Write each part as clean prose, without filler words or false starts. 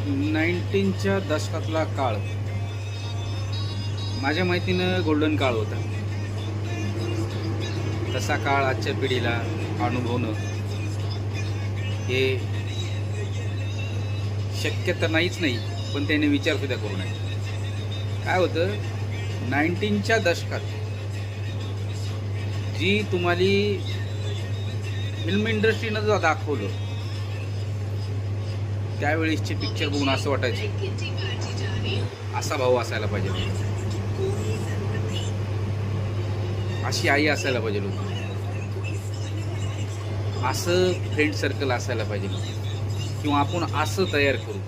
19च्या दशकातला काळ माझ्या माहितीनं गोल्डन काळ होता. तसा काळ आजच्या पिढीला अनुभवणं हे शक्य तर नाहीच नाही, पण त्याने विचारसुद्धा करू नये. काय होतं 19च्या दशकात जी तुम्हाला फिल्म इंडस्ट्रीनं जो दाखवलं त्यावेळेसचे पिक्चर बघून असं वाटायचं असा भाऊ असायला पाहिजे होता, अशी आई असायला पाहिजे होती, असं फ्रेंड सर्कल असायला पाहिजे होतं, किंवा आपण असं तयार करू,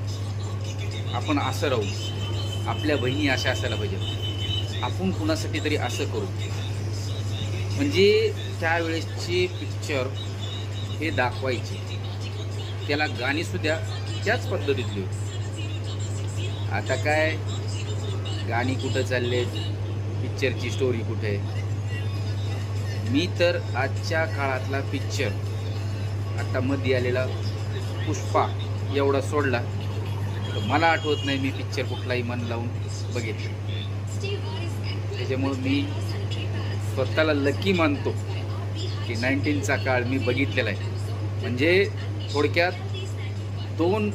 आपण असं राहू, आपल्या बहिणी अशा असायला पाहिजे, आपण कुणासाठी तरी असं करू. म्हणजे त्यावेळेसचे पिक्चर हे दाखवायचे, त्याला गाणीसुद्धा त्याच पद्धतीतली होती. आता काय गाणी कुठं चालले, पिक्चरची स्टोरी कुठे. मी तर आजच्या काळातला पिक्चर आता मध्ये आलेला पुष्पा एवढा सोडला तर मला आठवत नाही मी पिक्चर कुठलाही मन लावून बघितलं. त्याच्यामुळं मी स्वतःला लकी मानतो की 19चा काळ मी बघितलेला आहे. म्हणजे थोडक्यात दोन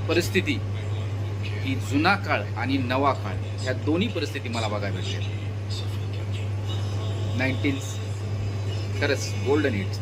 परिस्थिती, की जुना काळ आणि नवा काळ, ह्या दोन्ही परिस्थिती मला बघायला भेटल्या. 19 खरंच गोल्डन एज.